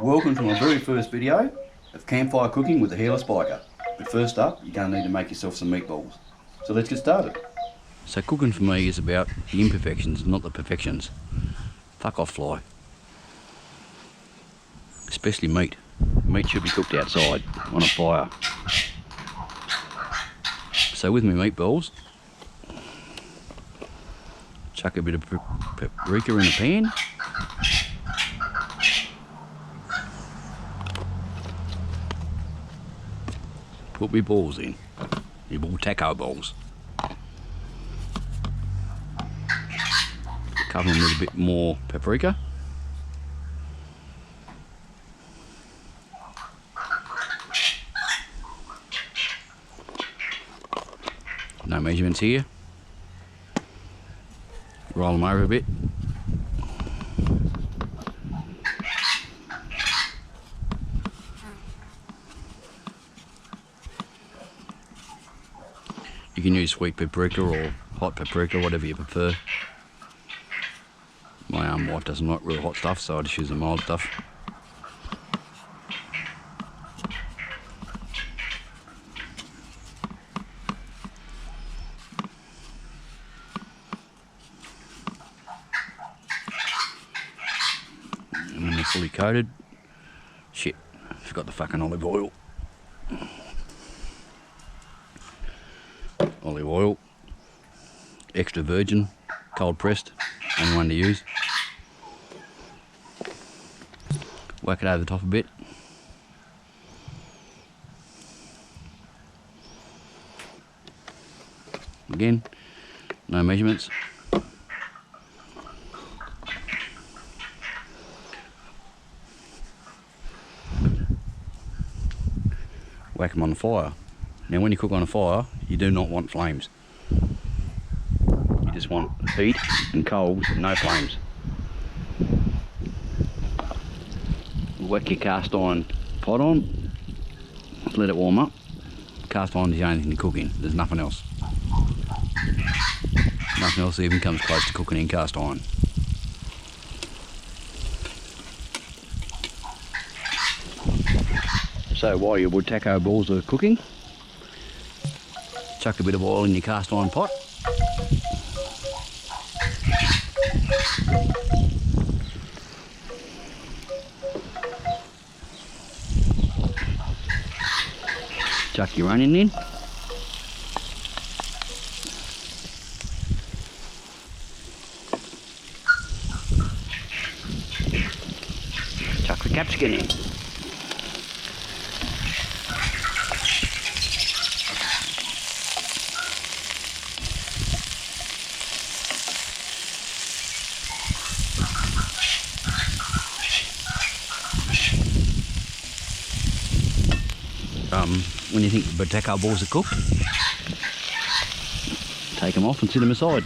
Welcome to my very first video of campfire cooking with a hairless biker. But first up, you're going to need to make yourself some meatballs. So let's get started. So cooking for me is about the imperfections, not the perfections. Fuck off, fly. Especially meat. Meat should be cooked outside on a fire. So with my meatballs, chuck a bit of paprika in the pan. Put my balls in, my BULTACO balls. Cover them with a bit more paprika. No measurements here. Roll them over a bit. You can use sweet paprika or hot paprika, whatever you prefer. My wife doesn't like real hot stuff, so I just use the mild stuff. And when they're fully coated, shit, forgot the fucking olive oil. Olive oil, extra virgin, cold pressed, and one to use. Whack it over the top a bit. Again, no measurements. Whack them on the fire. Now when you cook on a fire, you do not want flames. You just want heat and coals, no flames. Whack your cast iron pot on, let it warm up. Cast iron is the only thing to cook in, there's nothing else. Nothing else even comes close to cooking in cast iron. So while your BULTACO balls are cooking, chuck a bit of oil in your cast iron pot. Chuck your onion in. Chuck the capsicum in. When you think the BULTACO balls are cooked, take them off and sit them aside.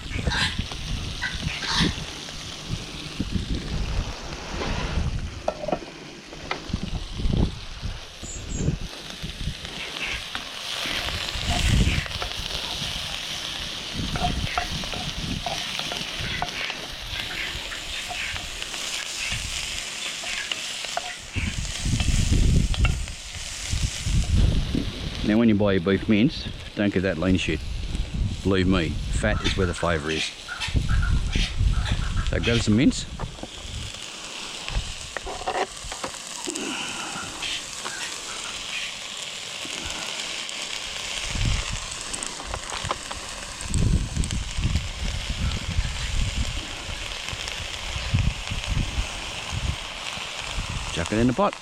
Now when you buy your beef mince, don't get that lean shit. Believe me, fat is where the flavour is. So grab some mince. Chuck it in the pot.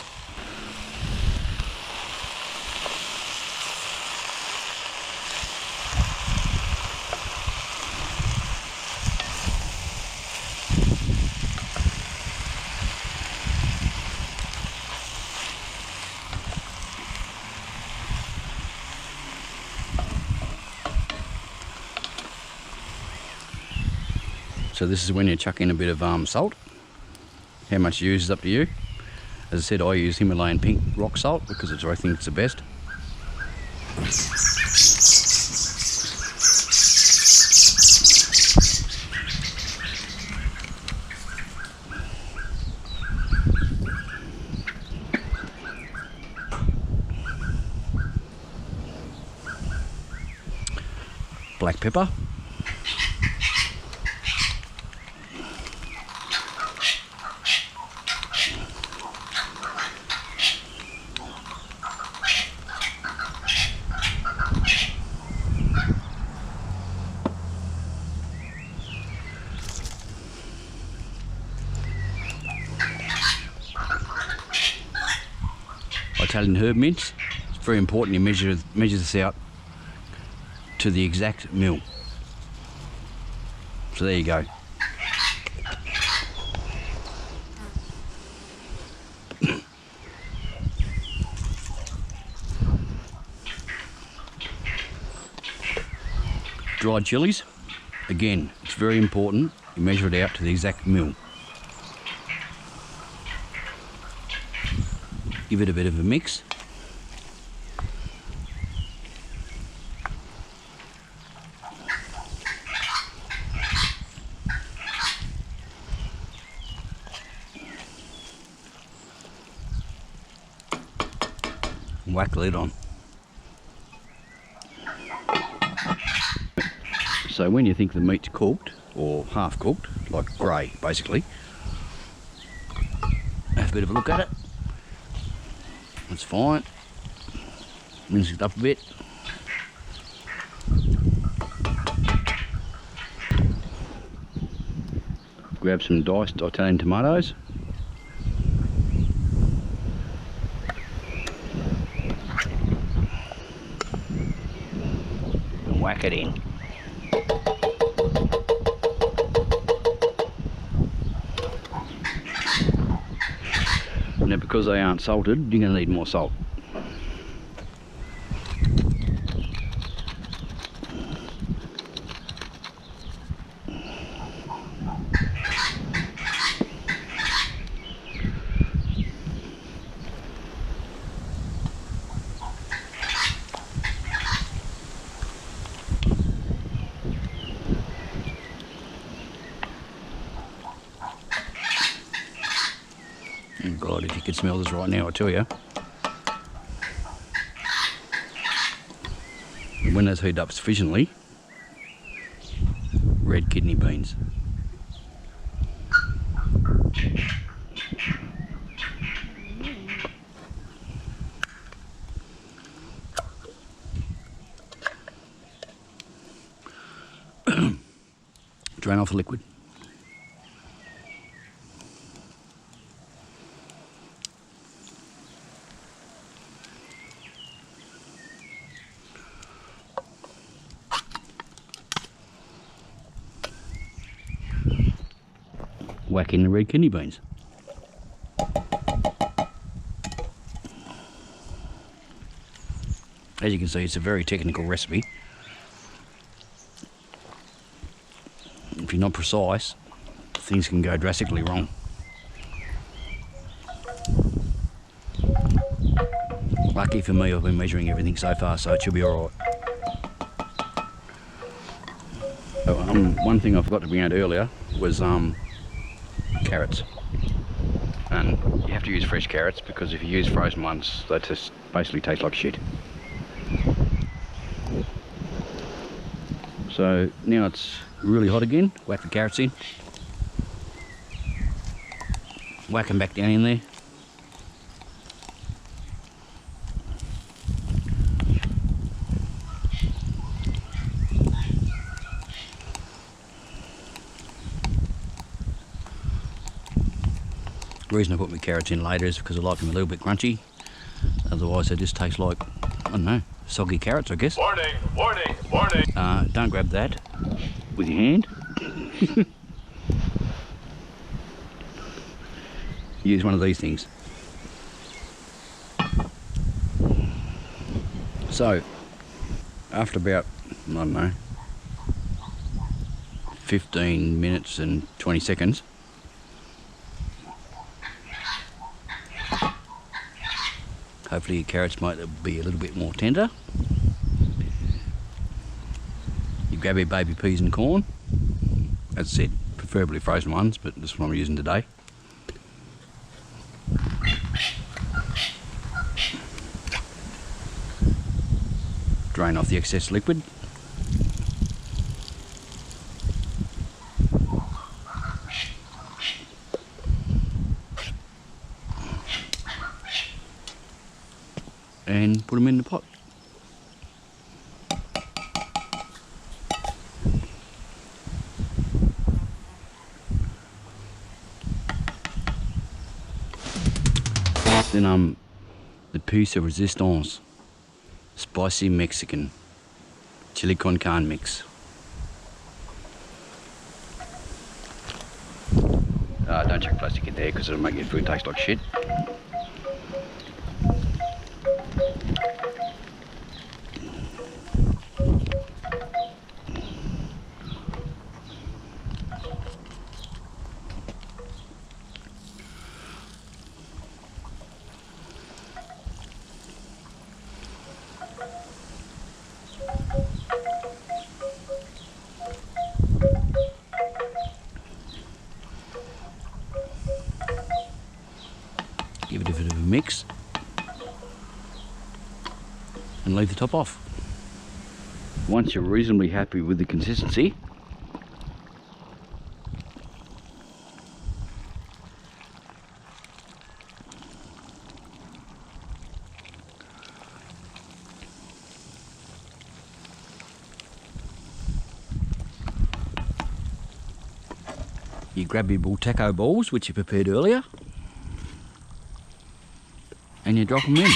So this is when you chuck in a bit of salt. How much you use is up to you. As I said, I use Himalayan pink rock salt because I think it's the best. black pepper. Italian herb mince. It's very important you measure this out to the exact mil. So there you go. Dried chilies, again, it's very important you measure it out to the exact mil. Give it a bit of a mix. Whack the lid on. So when you think the meat's cooked, or half cooked, like grey basically, have a bit of a look at it. That's fine. Mince it up a bit. Grab some diced Italian tomatoes. And whack it in. Now because they aren't salted, you're going to need more salt. Oh God, if you could smell this right now, I tell you. And when those heat up sufficiently, red kidney beans. Drain off the liquid. Whack in the red kidney beans. As you can see, it's a very technical recipe. If you're not precise, things can go drastically wrong. Lucky for me, I've been measuring everything so far, so it should be alright. One thing I forgot to bring out earlier was carrots. And you have to use fresh carrots, because if you use frozen ones, they just basically taste like shit. So now it's really hot again. Whack the carrots in. Whack them back down in there. The reason I put my carrots in later is because I like them a little bit crunchy. Otherwise they just taste like, I don't know, soggy carrots, I guess. Warning, warning, warning. Don't grab that with your hand. Use one of these things. So, after about, I don't know, 15 minutes and 20 seconds, hopefully your carrots might be a little bit more tender. You grab your baby peas and corn. As I said, preferably frozen ones, but this is what I'm using today. Drain off the excess liquid. and put them in the pot. Then the piece de resistance, spicy Mexican chili con carne mix. Don't chuck plastic in there because it'll make your food taste like shit. Give it a bit of a mix and leave the top off. Once you're reasonably happy with the consistency, you grab your BULTACO balls, which you prepared earlier, and you drop them in.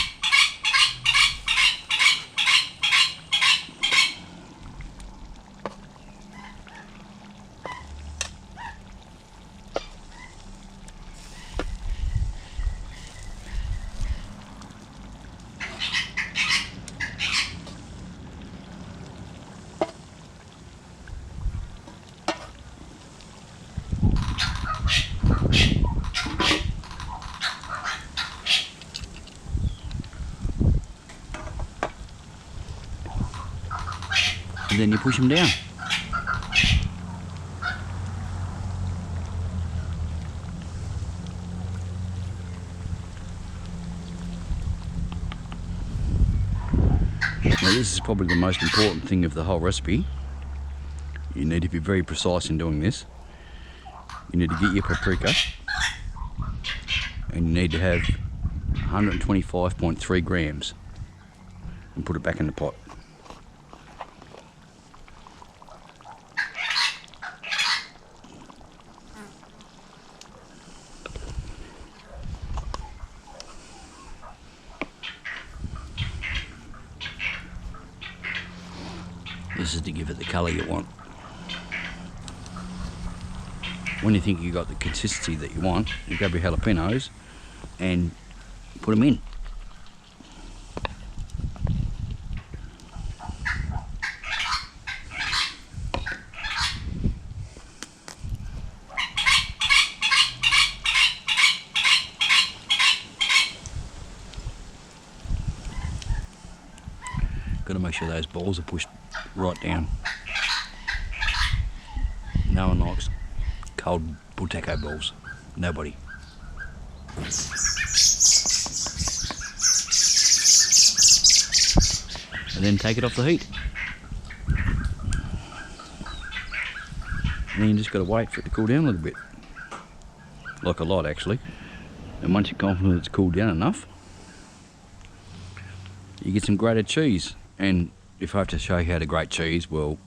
And then you push them down. Now this is probably the most important thing of the whole recipe. You need to be very precise in doing this. You need to get your paprika, and you need to have 125.3 grams and put it back in the pot. This is to give it the colour you want. When you think you've got the consistency that you want, you grab your jalapenos and put them in. Got to make sure those balls are pushed right down. No one likes cold BULTACO balls. Nobody. And then take it off the heat. And then you just got to wait for it to cool down a little bit. Like a lot, actually. And once you're confident it's cooled down enough, you get some grated cheese. And if I have to show you how to grate cheese, well,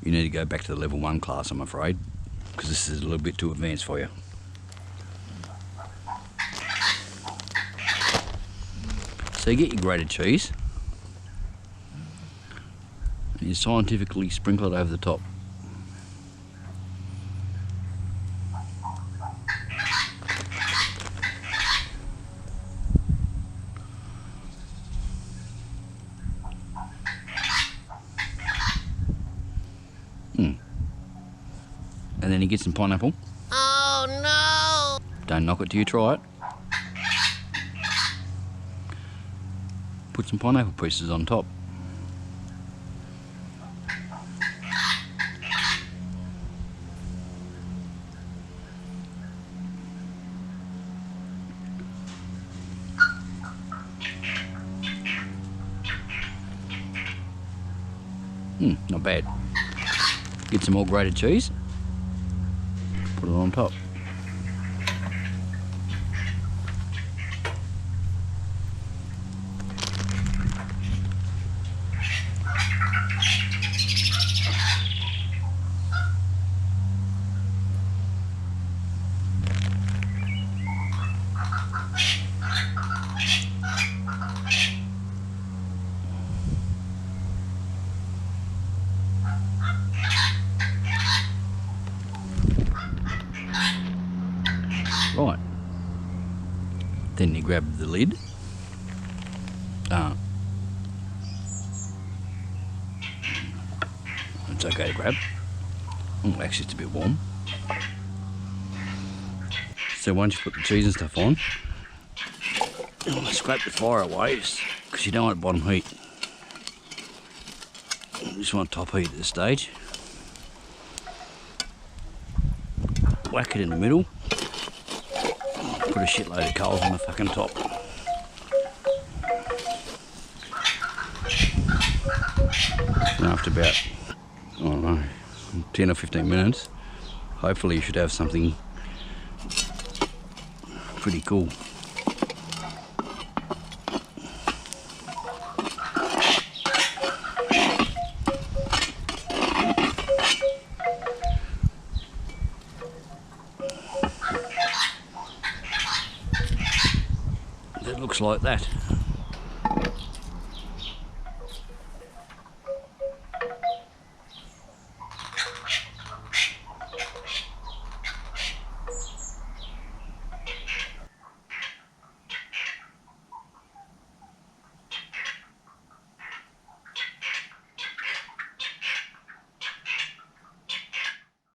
you need to go back to the level 1 class, I'm afraid, because this is a little bit too advanced for you. So you get your grated cheese and you scientifically sprinkle it over the top. And then you get some pineapple. Oh no! Don't knock it till you try it. Put some pineapple pieces on top. Not bad. Get some more grated cheese. Put it on top. Right. Then you grab the lid. It's okay to grab. Oh, actually it's a bit warm. So once you put the cheese and stuff on, scrape the fire away because you don't want bottom heat. You just want top heat at this stage. Whack it in the middle. Put a shitload of coals on the fucking top. And after about, I don't know, 10 or 15 minutes, hopefully you should have something pretty cool. That looks like that.